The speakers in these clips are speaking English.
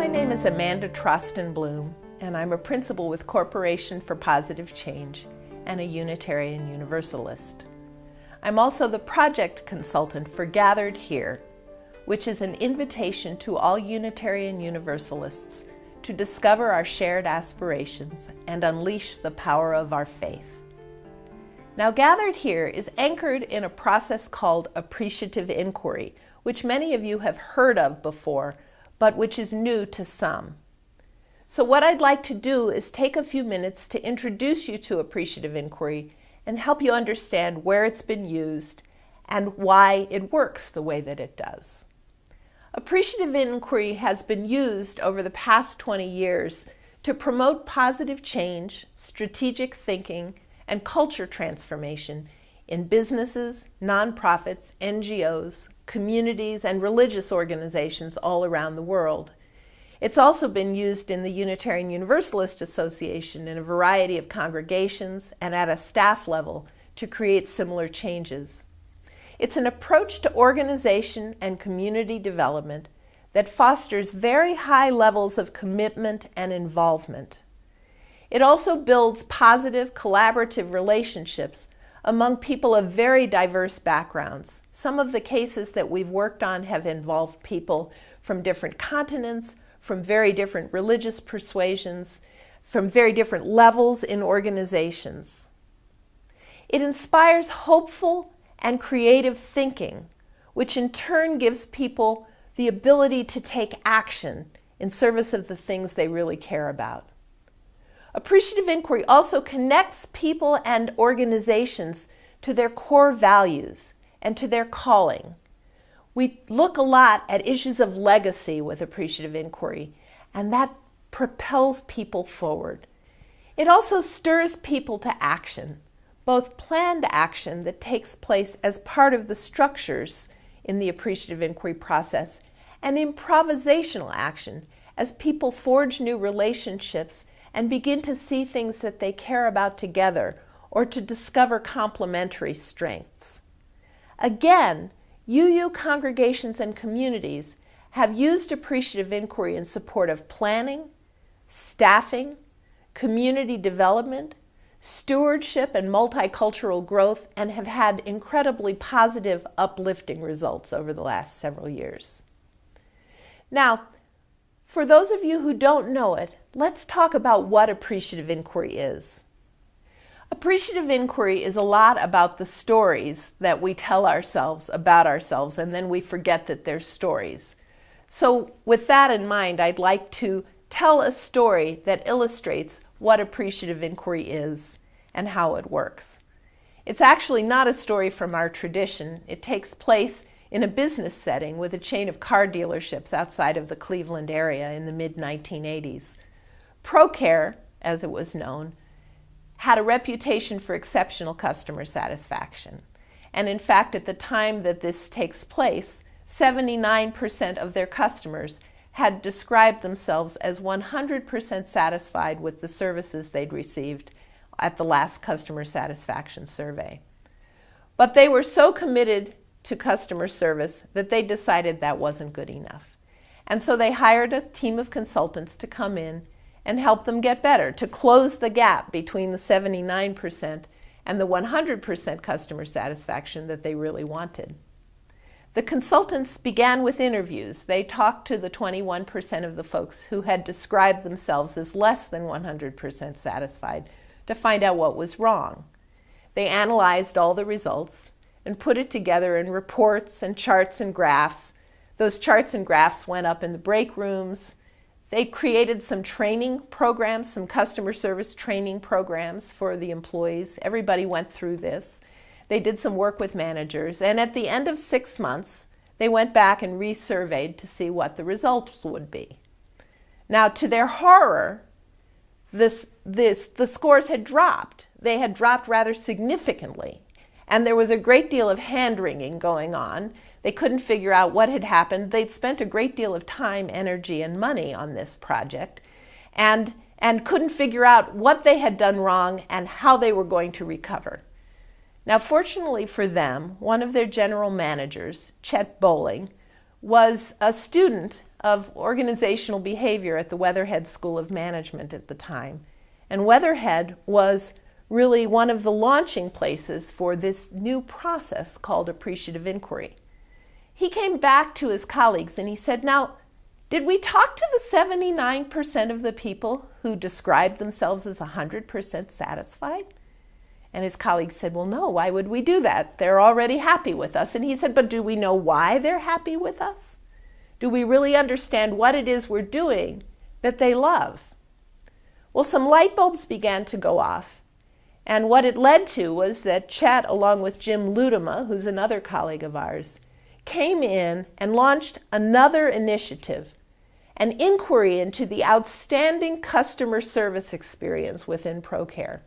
My name is Amanda Trosten-Bloom, and I'm a principal with Corporation for Positive Change and a Unitarian Universalist. I'm also the project consultant for Gathered Here, which is an invitation to all Unitarian Universalists to discover our shared aspirations and unleash the power of our faith. Now, Gathered Here is anchored in a process called Appreciative Inquiry, which many of you have heard of before, but which is new to some. So what I'd like to do is take a few minutes to introduce you to Appreciative Inquiry and help you understand where it's been used and why it works the way that it does. Appreciative Inquiry has been used over the past 20 years to promote positive change, strategic thinking, and culture transformation in businesses, nonprofits, NGOs, communities, and religious organizations all around the world. It's also been used in the Unitarian Universalist Association in a variety of congregations and at a staff level to create similar changes. It's an approach to organization and community development that fosters very high levels of commitment and involvement. It also builds positive, collaborative relationships among people of very diverse backgrounds. Some of the cases that we've worked on have involved people from different continents, from very different religious persuasions, from very different levels in organizations. It inspires hopeful and creative thinking, which in turn gives people the ability to take action in service of the things they really care about. Appreciative Inquiry also connects people and organizations to their core values and to their calling. We look a lot at issues of legacy with Appreciative Inquiry, and that propels people forward. It also stirs people to action, both planned action that takes place as part of the structures in the Appreciative Inquiry process, and improvisational action as people forge new relationships and begin to see things that they care about together or to discover complementary strengths. Again, UU congregations and communities have used Appreciative Inquiry in support of planning, staffing, community development, stewardship, and multicultural growth, and have had incredibly positive, uplifting results over the last several years. Now, for those of you who don't know it, let's talk about what Appreciative Inquiry is. Appreciative Inquiry is a lot about the stories that we tell ourselves about ourselves, and then we forget that they're stories. So with that in mind, I'd like to tell a story that illustrates what Appreciative Inquiry is and how it works. It's actually not a story from our tradition. It takes place in a business setting with a chain of car dealerships outside of the Cleveland area in the mid-1980s. ProCare, as it was known, had a reputation for exceptional customer satisfaction. And in fact, at the time that this takes place, 79% of their customers had described themselves as 100% satisfied with the services they'd received at the last customer satisfaction survey. But they were so committed to customer service that they decided that wasn't good enough. And so they hired a team of consultants to come in and help them get better, to close the gap between the 79% and the 100% customer satisfaction that they really wanted. The consultants began with interviews. They talked to the 21% of the folks who had described themselves as less than 100% satisfied to find out what was wrong. They analyzed all the results and put it together in reports and charts and graphs. Those charts and graphs went up in the break rooms. They created some training programs, some customer service training programs for the employees. Everybody went through this. They did some work with managers, and at the end of 6 months, they went back and resurveyed to see what the results would be. Now, to their horror, the scores had dropped. They had dropped rather significantly, and there was a great deal of hand-wringing going on. They couldn't figure out what had happened. They'd spent a great deal of time, energy, and money on this project and couldn't figure out what they had done wrong and how they were going to recover. Now, fortunately for them, one of their general managers, Chet Bowling, was a student of organizational behavior at the Weatherhead School of Management at the time. And Weatherhead was really one of the launching places for this new process called Appreciative Inquiry. He came back to his colleagues and he said, now, did we talk to the 79% of the people who described themselves as 100% satisfied? And his colleagues said, well, no, why would we do that? They're already happy with us. And he said, but do we know why they're happy with us? Do we really understand what it is we're doing that they love? Well, some light bulbs began to go off. And what it led to was that Chet, along with Jim Ludema, who's another colleague of ours, came in and launched another initiative, an inquiry into the outstanding customer service experience within ProCare.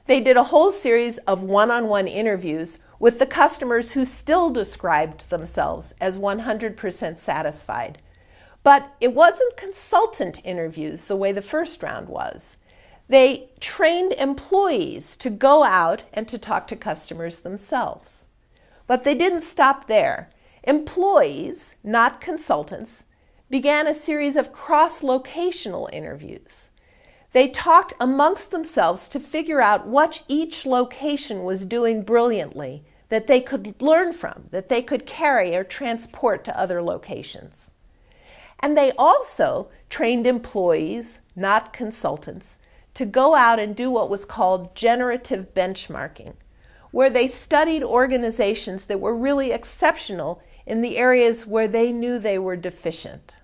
They did a whole series of one-on-one interviews with the customers who still described themselves as 100% satisfied. But it wasn't consultant interviews the way the first round was. They trained employees to go out and to talk to customers themselves. But they didn't stop there. Employees, not consultants, began a series of cross-locational interviews. They talked amongst themselves to figure out what each location was doing brilliantly that they could learn from, that they could carry or transport to other locations. And they also trained employees, not consultants, to go out and do what was called generative benchmarking, where they studied organizations that were really exceptional in the areas where they knew they were deficient.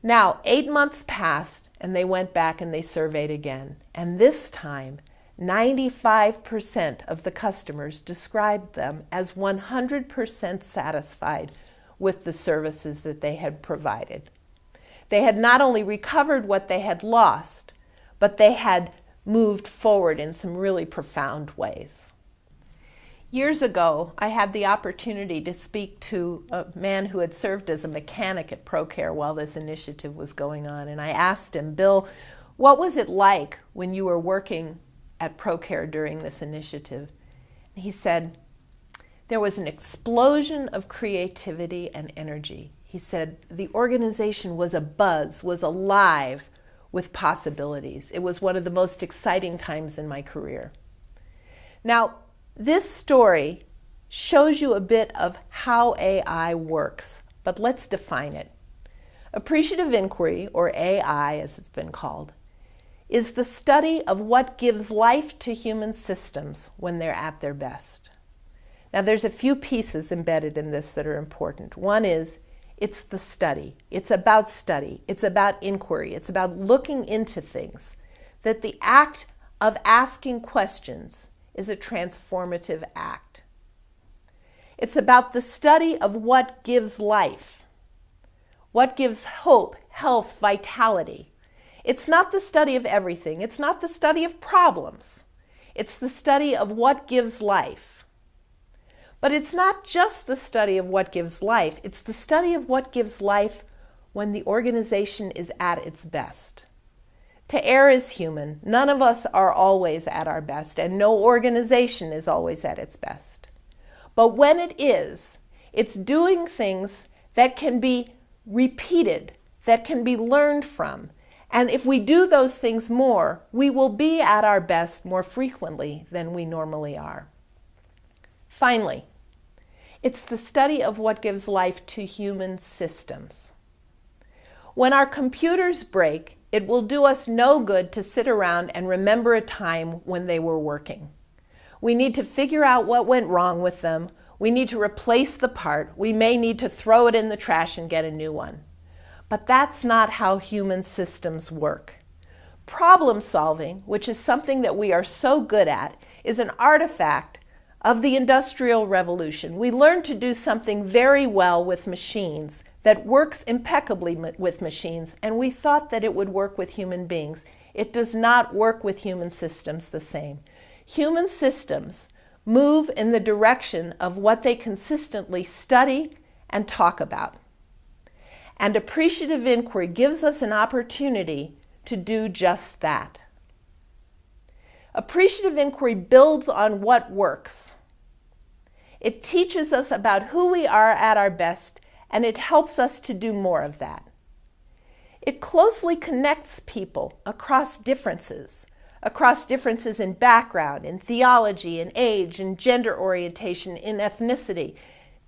Now, 8 months passed, and they went back and they surveyed again. And this time, 95% of the customers described them as 100% satisfied with the services that they had provided. They had not only recovered what they had lost, but they had moved forward in some really profound ways. Years ago, I had the opportunity to speak to a man who had served as a mechanic at ProCare while this initiative was going on. And I asked him, Bill, what was it like when you were working at ProCare during this initiative? And he said, there was an explosion of creativity and energy. He said, the organization was abuzz, was alive with possibilities. It was one of the most exciting times in my career. Now, this story shows you a bit of how AI works, but let's define it. Appreciative Inquiry, or AI as it's been called, is the study of what gives life to human systems when they're at their best. Now, there's a few pieces embedded in this that are important. One is, it's the study. It's about study. It's about inquiry. It's about looking into things. That the act of asking questions is a transformative act. It's about the study of what gives life, what gives hope, health, vitality. It's not the study of everything. It's not the study of problems. It's the study of what gives life. But it's not just the study of what gives life. It's the study of what gives life when the organization is at its best. To err is human. None of us are always at our best, and no organization is always at its best. But when it is, it's doing things that can be repeated, that can be learned from. And if we do those things more, we will be at our best more frequently than we normally are. Finally, it's the study of what gives life to human systems. When our computers break, it will do us no good to sit around and remember a time when they were working. We need to figure out what went wrong with them. We need to replace the part. We may need to throw it in the trash and get a new one. But that's not how human systems work. Problem solving, which is something that we are so good at, is an artifact of the Industrial Revolution. We learned to do something very well with machines that works impeccably with machines, and we thought that it would work with human beings. It does not work with human systems the same. Human systems move in the direction of what they consistently study and talk about. And Appreciative Inquiry gives us an opportunity to do just that. Appreciative Inquiry builds on what works. It teaches us about who we are at our best and it helps us to do more of that. It closely connects people across differences in background, in theology, in age, in gender orientation, in ethnicity.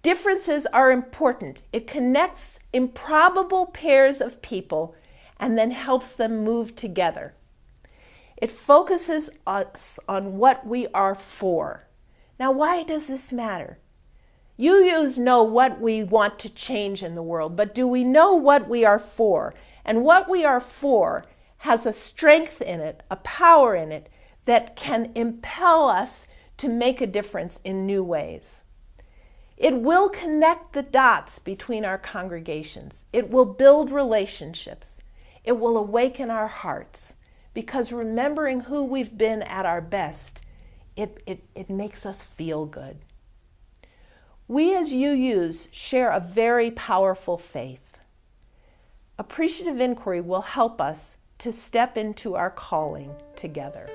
Differences are important. It connects improbable pairs of people and then helps them move together. It focuses us on what we are for. Now, why does this matter? UUs know what we want to change in the world, but do we know what we are for? And what we are for has a strength in it, a power in it, that can impel us to make a difference in new ways. It will connect the dots between our congregations. It will build relationships. It will awaken our hearts, because remembering who we've been at our best, it makes us feel good. We as UUs share a very powerful faith. Appreciative Inquiry will help us to step into our calling together.